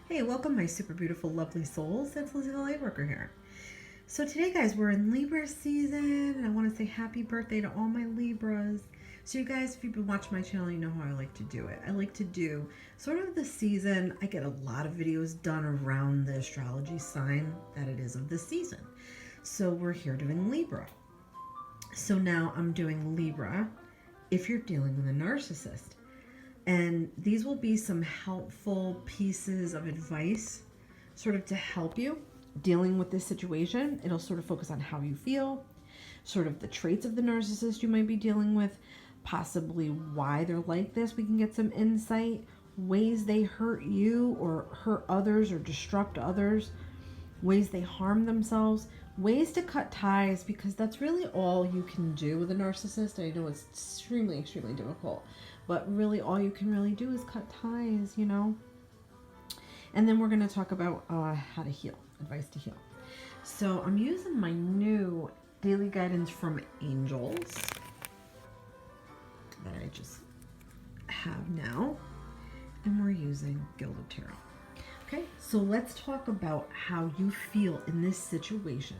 Hey, welcome my super beautiful, lovely souls. It's Lizzie the Lightworker here. So today, guys, we're in Libra season, and I want to say happy birthday to all my Libras. So you guys, if you've been watching my channel, you know how I like to do it. I like to do sort of the season. I get a lot of videos done around the astrology sign that it is of the season. So we're here doing Libra. So now I'm doing Libra if you're dealing with a narcissist. And these will be some helpful pieces of advice sort of to help you dealing with this situation. It'll sort of focus on how you feel, sort of the traits of the narcissist you might be dealing with, possibly why they're like this. We can get some insight, ways they hurt you or hurt others or disrupt others, ways they harm themselves, ways to cut ties, because that's really all you can do with a narcissist. I know it's extremely, extremely difficult, but really all you can really do is cut ties, you know? And then we're going to talk about how to heal, advice to heal. So I'm using my new daily guidance from angels that I just have now, and we're using Gilded Tarot. Okay, so let's talk about how you feel in this situation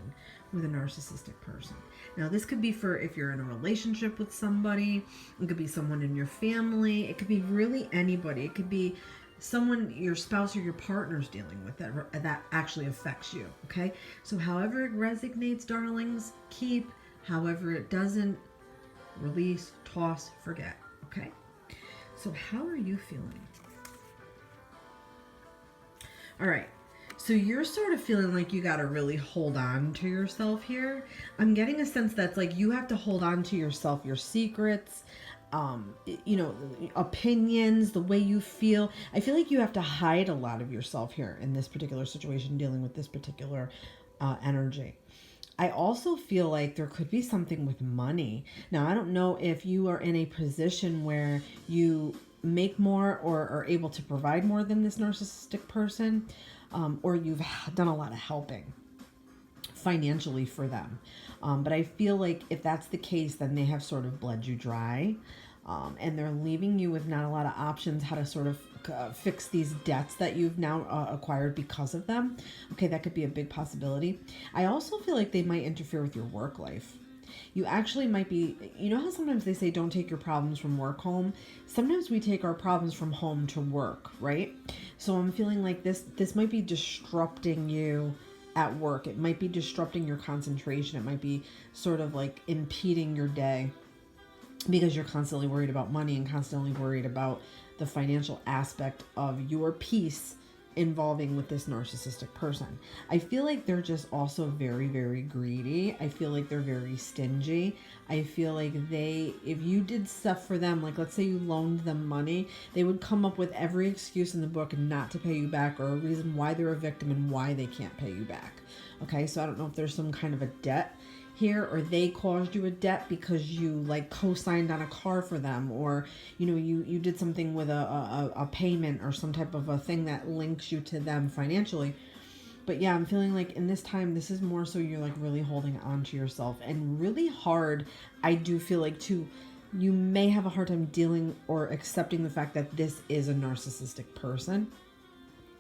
with a narcissistic person. Now, this could be for if you're in a relationship with somebody, it could be someone in your family, it could be really anybody. It could be someone, your spouse or your partner's dealing with that actually affects you, okay? So however it resonates, darlings, keep. However it doesn't, release, toss, forget, okay? So how are you feeling? All right, so you're sort of feeling like you got to really hold on to yourself here. I'm getting a sense that's like you have to hold on to yourself, your secrets, opinions, the way you feel. I feel like you have to hide a lot of yourself here in this particular situation, dealing with this particular energy. I also feel like there could be something with money. Now, I don't know if you are in a position where you make more or are able to provide more than this narcissistic person, or you've done a lot of helping financially for them. But I feel like if that's the case, then they have sort of bled you dry, and they're leaving you with not a lot of options how to sort of fix these debts that you've now acquired because of them. Okay, that could be a big possibility. I also feel like they might interfere with your work life. You actually might be, you know how sometimes they say don't take your problems from work home? Sometimes we take our problems from home to work, right? So I'm feeling like this might be disrupting you at work. It might be disrupting your concentration. It might be sort of like impeding your day because you're constantly worried about money and constantly worried about the financial aspect of your peace involving with this narcissistic person. I feel like they're just also very, very greedy. I feel like they're very stingy. I feel like if you did stuff for them, like let's say you loaned them money, they would come up with every excuse in the book not to pay you back, or a reason why they're a victim and why they can't pay you back. Okay, so I don't know if there's some kind of a debt here, or they caused you a debt because you like co-signed on a car for them, or you did something with a payment or some type of a thing that links you to them financially. But yeah, I'm feeling like in this time, this is more so you're like really holding on to yourself, and really hard. I do feel like too, you may have a hard time dealing or accepting the fact that this is a narcissistic person.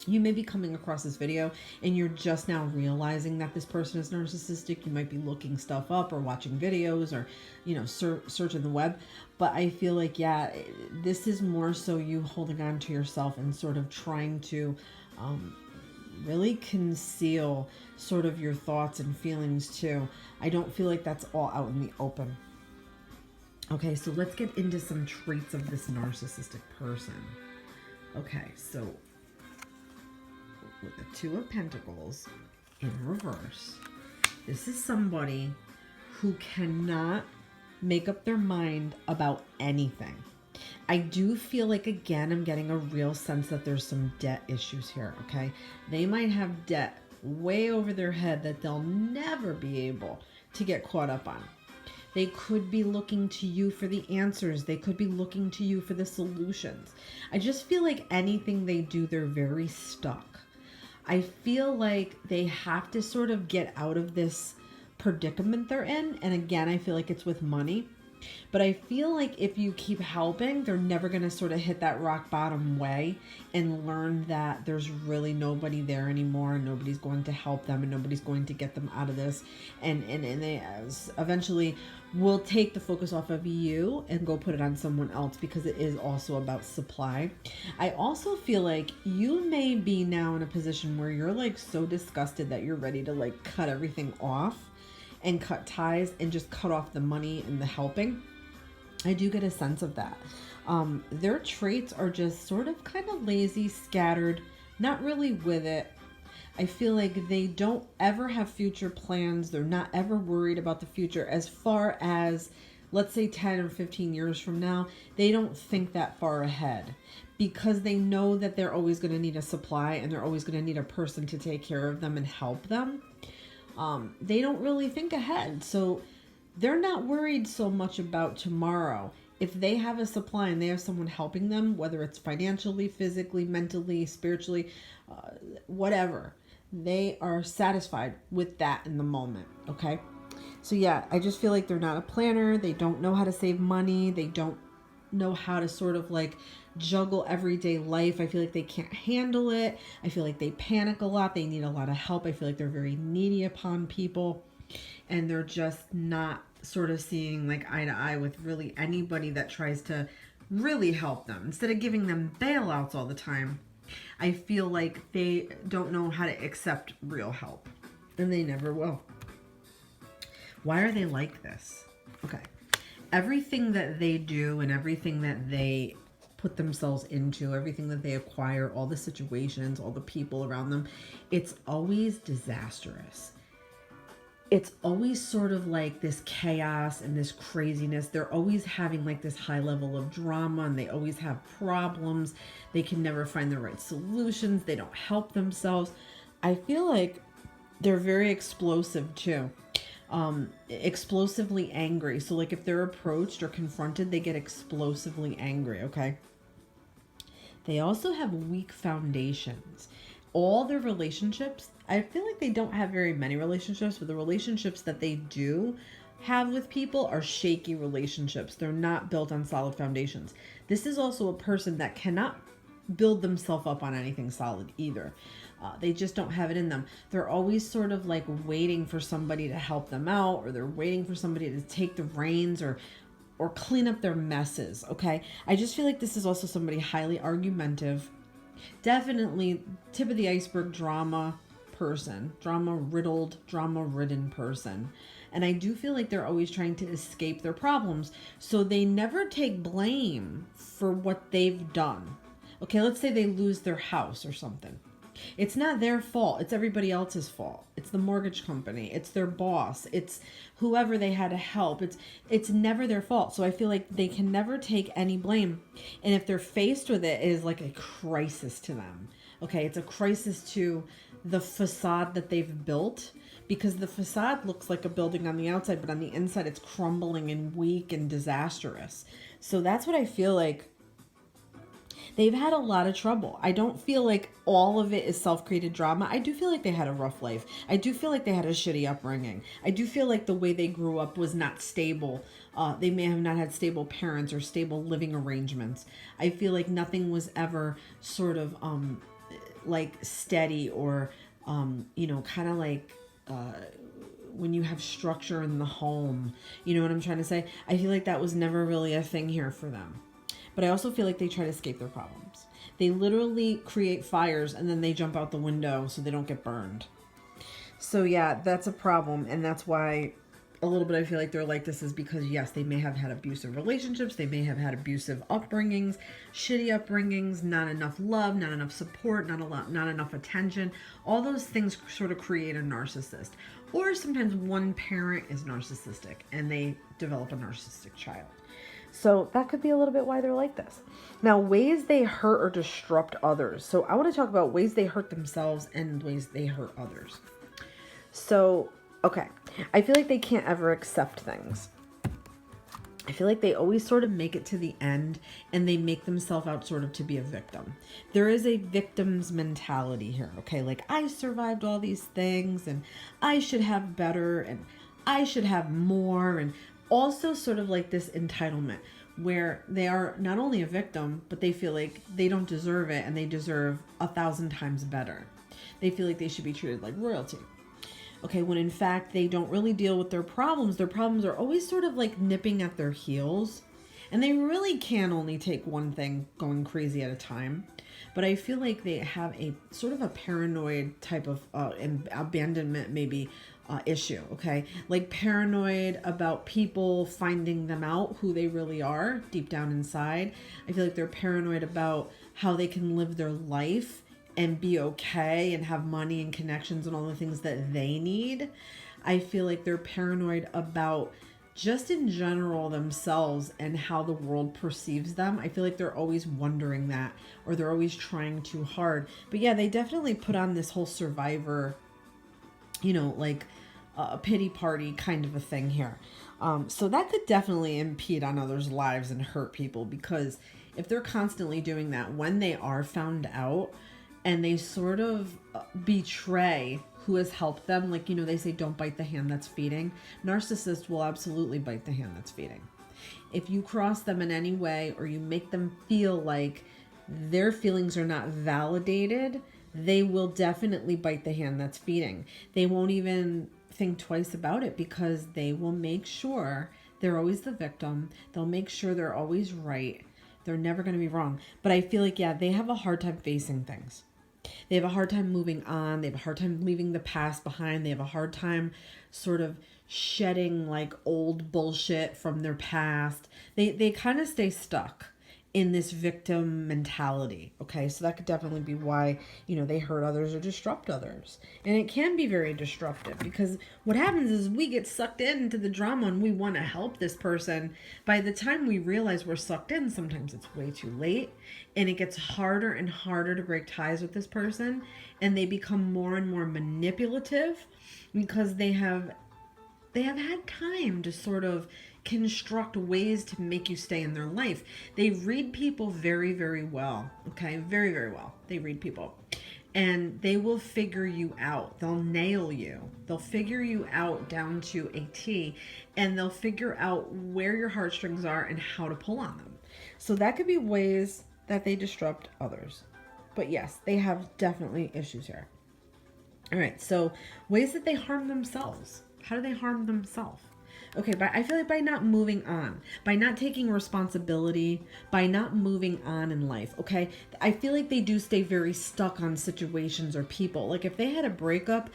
You may be coming across this video and you're just now realizing that this person is narcissistic. You might be looking stuff up or watching videos or, searching the web. But I feel like, yeah, this is more so you holding on to yourself and sort of trying to really conceal sort of your thoughts and feelings too. I don't feel like that's all out in the open. Okay, so let's get into some traits of this narcissistic person. Okay, so with the Two of Pentacles in reverse, this is somebody who cannot make up their mind about anything. I do feel like, again, I'm getting a real sense that there's some debt issues here, okay? They might have debt way over their head that they'll never be able to get caught up on. They could be looking to you for the answers. They could be looking to you for the solutions. I just feel like anything they do, they're very stuck. I feel like they have to sort of get out of this predicament they're in. And again, I feel like it's with money. But I feel like if you keep helping, they're never going to sort of hit that rock bottom way and learn that there's really nobody there anymore, and nobody's going to help them, and nobody's going to get them out of this. And they eventually will take the focus off of you and go put it on someone else, because it is also about supply. I also feel like you may be now in a position where you're like so disgusted that you're ready to like cut everything off and cut ties and just cut off the money and the helping. I do get a sense of that. Their traits are just sort of kind of lazy, scattered, not really with it. I feel like they don't ever have future plans. They're not ever worried about the future. As far as, let's say 10 or 15 years from now, they don't think that far ahead, because they know that they're always going to need a supply, and they're always going to need a person to take care of them and help them. They don't really think ahead. So they're not worried so much about tomorrow. If they have a supply and they have someone helping them, whether it's financially, physically, mentally, spiritually, whatever, they are satisfied with that in the moment. Okay. So yeah, I just feel like they're not a planner. They don't know how to save money. They don't know how to sort of like juggle everyday life. I feel like they can't handle it. I feel like they panic a lot. They need a lot of help. I feel like they're very needy upon people, and they're just not sort of seeing like eye to eye with really anybody that tries to really help them. Instead of giving them bailouts all the time, I feel like they don't know how to accept real help, and they never will. Why are they like this? Okay. Everything that they do and everything that they put themselves into, everything that they acquire, all the situations, all the people around them, it's always disastrous. It's always sort of like this chaos and this craziness. They're always having like this high level of drama, and they always have problems. They can never find the right solutions. They don't help themselves. I feel like they're very explosive too. Explosively angry. So like if they're approached or confronted, they get explosively angry. Okay. They also have weak foundations. All their relationships, I feel like they don't have very many relationships, but the relationships that they do have with people are shaky relationships. They're not built on solid foundations. This is also a person that cannot build themselves up on anything solid either. They just don't have it in them. They're always sort of like waiting for somebody to help them out, or they're waiting for somebody to take the reins or clean up their messes. Okay. I just feel like this is also somebody highly argumentative. Definitely tip of the iceberg drama person, drama ridden person. And I do feel like they're always trying to escape their problems. So they never take blame for what they've done. Okay. Let's say they lose their house or something. It's not their fault. It's everybody else's fault. It's the mortgage company. It's their boss. It's whoever they had to help. It's never their fault. So I feel like they can never take any blame. And if they're faced with it, it is like a crisis to them. Okay, it's a crisis to the facade that they've built, because the facade looks like a building on the outside, but on the inside it's crumbling and weak and disastrous. So that's what I feel like. They've had a lot of trouble. I don't feel like all of it is self-created drama. I do feel like they had a rough life. I do feel like they had a shitty upbringing. I do feel like the way they grew up was not stable. They may have not had stable parents or stable living arrangements. I feel like nothing was ever sort of like steady or, kind of like when you have structure in the home. You know what I'm trying to say? I feel like that was never really a thing here for them. But I also feel like they try to escape their problems. They literally create fires and then they jump out the window so they don't get burned. So yeah, that's a problem. And that's why a little bit I feel like they're like this, is because yes, they may have had abusive relationships. They may have had abusive upbringings, shitty upbringings, not enough love, not enough support, not enough attention. All those things sort of create a narcissist. Or sometimes one parent is narcissistic and they develop a narcissistic child. So that could be a little bit why they're like this. Now, ways they hurt or disrupt others. So I want to talk about ways they hurt themselves and ways they hurt others. So, okay. I feel like they can't ever accept things. I feel like they always sort of make it to the end and they make themselves out sort of to be a victim. There is a victim's mentality here. Okay. Like, I survived all these things and I should have better and I should have more and also sort of like this entitlement where they are not only a victim, but they feel like they don't deserve it and they deserve 1,000 times better. They feel like they should be treated like royalty. Okay, when in fact they don't really deal with their problems. Their problems are always sort of like nipping at their heels. And they really can only take one thing going crazy at a time. But I feel like they have a sort of a paranoid type of abandonment maybe issue, okay? Like paranoid about people finding them out who they really are deep down inside. I feel like they're paranoid about how they can live their life and be okay and have money and connections and all the things that they need. I feel like they're paranoid about just in general themselves and how the world perceives them. I feel like they're always wondering that, or they're always trying too hard. But yeah, they definitely put on this whole survivor, like a pity party kind of a thing here. So that could definitely impede on others' lives and hurt people, because if they're constantly doing that, when they are found out and they sort of betray who has helped them, like, they say don't bite the hand that's feeding. Narcissists will absolutely bite the hand that's feeding. If you cross them in any way, or you make them feel like their feelings are not validated, they will definitely bite the hand that's feeding. They won't even think twice about it, because they will make sure they're always the victim. They'll make sure they're always right. They're never going to be wrong. But I feel like, yeah, they have a hard time facing things. They have a hard time moving on. They have a hard time leaving the past behind. They have a hard time sort of shedding like old bullshit from their past. They kind of stay stuck in this victim mentality. Okay, so that could definitely be why, they hurt others or disrupt others. And it can be very disruptive, because what happens is we get sucked into the drama and we want to help this person. By the time we realize we're sucked in, sometimes it's way too late, and it gets harder and harder to break ties with this person, and they become more and more manipulative, because they have had time to sort of construct ways to make you stay in their life. They read people very, very well. Okay, very, very well. They read people. And they will figure you out. They'll nail you. They'll figure you out down to a T. And they'll figure out where your heartstrings are and how to pull on them. So that could be ways that they disrupt others. But yes, they have definitely issues here. All right, so ways that they harm themselves. How do they harm themselves? Okay, but I feel like by not moving on, by not taking responsibility, by not moving on in life, okay? I feel like they do stay very stuck on situations or people. Like if they had a breakup,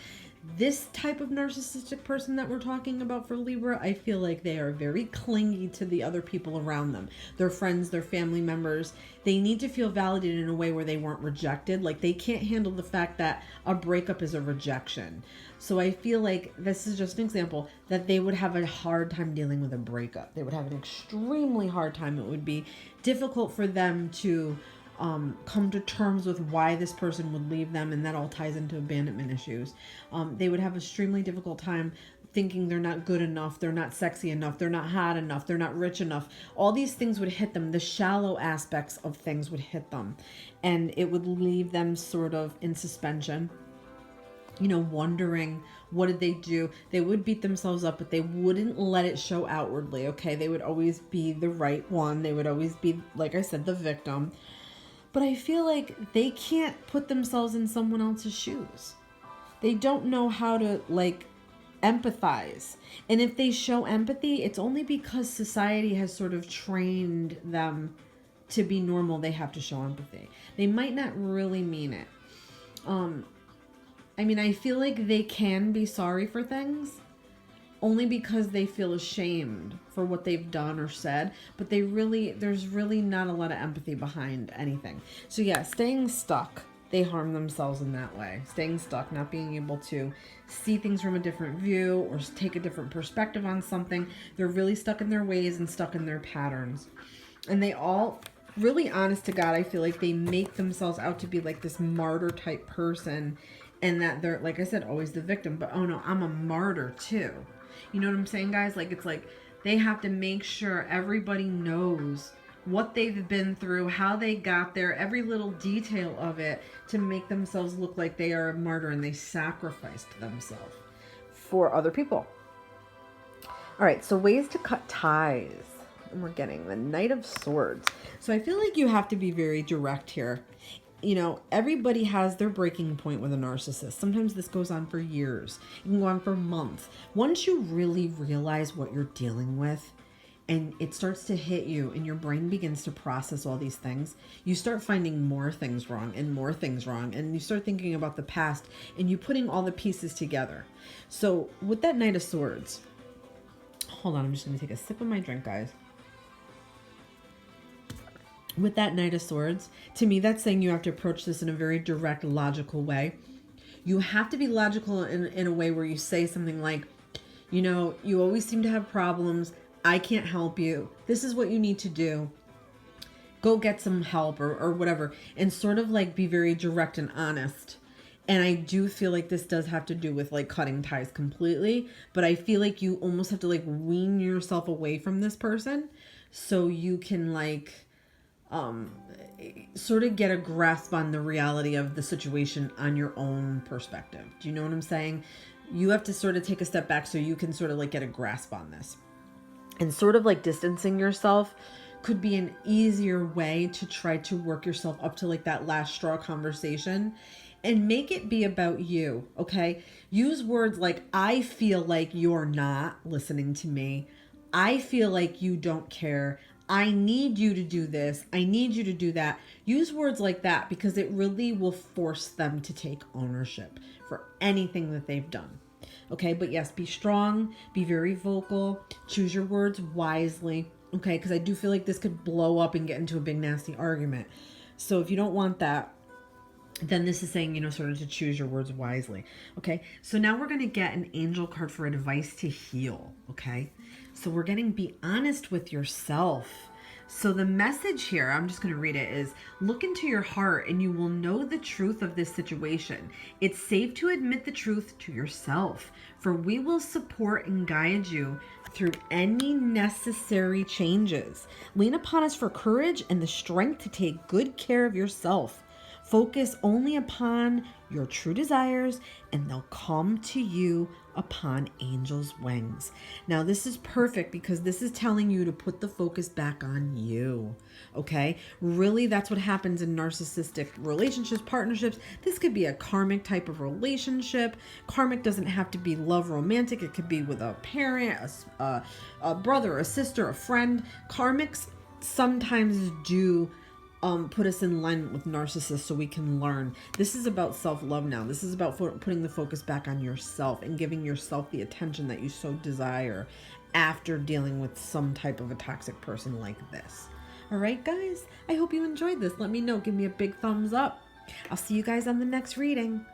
this type of narcissistic person that we're talking about for Libra, I feel like they are very clingy to the other people around them. Their friends, their family members. They need to feel validated in a way where they weren't rejected. Like they can't handle the fact that a breakup is a rejection. So I feel like this is just an example that they would have a hard time dealing with a breakup. They would have an extremely hard time. It would be difficult for them to come to terms with why this person would leave them, and that all ties into abandonment issues. They would have an extremely difficult time thinking they're not good enough, they're not sexy enough, they're not hot enough, they're not rich enough. All these things would hit them. The shallow aspects of things would hit them, and it would leave them sort of in suspension, wondering what did they do. They would beat themselves up, but they wouldn't let it show outwardly. Okay, they would always be the right one. They would always be, like I said, the victim. But I feel like they can't put themselves in someone else's shoes. They don't know how to empathize. And if they show empathy, it's only because society has sort of trained them to be normal. They have to show empathy. They might not really mean it. I feel like they can be sorry for things only because they feel ashamed for what they've done or said, but there's really not a lot of empathy behind anything. So yeah, staying stuck, they harm themselves in that way. Staying stuck, not being able to see things from a different view or take a different perspective on something. They're really stuck in their ways and stuck in their patterns. And they all, really honest to God, I feel like they make themselves out to be like this martyr type person, and that they're, like I said, always the victim. But oh no, I'm a martyr too. You know what I'm saying, guys? Like, it's like they have to make sure everybody knows what they've been through, how they got there, every little detail of it, to make themselves look like they are a martyr and they sacrificed themselves for other people. All right, so ways to cut ties. And we're getting the Knight of Swords. So I feel like you have to be very direct here. You know, everybody has their breaking point with a narcissist. Sometimes this goes on for years. It can go on for months. Once you really realize what you're dealing with and it starts to hit you and your brain begins to process all these things, you start finding more things wrong and more things wrong. And you start thinking about the past and you putting all the pieces together. So with that Knight of Swords, hold on, I'm just going to take a sip of my drink, guys. With that Knight of Swords, to me, that's saying you have to approach this in a very direct, logical way. You have to be logical in a way where you say something like, you know, you always seem to have problems. I can't help you. This is what you need to do. Go get some help or whatever. And sort of like be very direct and honest. And I do feel like this does have to do with like cutting ties completely. But I feel like you almost have to like wean yourself away from this person so you can like sort of get a grasp on the reality of the situation on your own perspective. Do you know what I'm saying? You have to sort of take a step back so you can sort of like get a grasp on this. And sort of like distancing yourself could be an easier way to try to work yourself up to like that last straw conversation and make it be about you, okay? Use words like, I feel like you're not listening to me. I feel like you don't care. I need you to do this. I need you to do that. Use words like that because it really will force them to take ownership for anything that they've done. Okay, but yes, be strong, be very vocal, choose your words wisely. Okay, because I do feel like this could blow up and get into a big nasty argument. So if you don't want that, then this is saying, you know, sort of to choose your words wisely. Okay, so now we're going to get an angel card for advice to heal. Okay, so we're getting be honest with yourself. So the message here, I'm just going to read it, is look into your heart and you will know the truth of this situation. It's safe to admit the truth to yourself, for we will support and guide you through any necessary changes. Lean upon us for courage and the strength to take good care of yourself. Focus only upon your true desires and they'll come to you upon angels' wings. Now this is perfect because this is telling you to put the focus back on you. Okay? Really, that's what happens in narcissistic relationships, partnerships. This could be a karmic type of relationship. Karmic doesn't have to be love romantic. It could be with a parent, a brother, a sister, a friend. Karmics sometimes do put us in line with narcissists so we can learn. This is about self-love now. This is about putting the focus back on yourself and giving yourself the attention that you so desire after dealing with some type of a toxic person like this. All right, guys, I hope you enjoyed this. Let me know. Give me a big thumbs up. I'll see you guys on the next reading.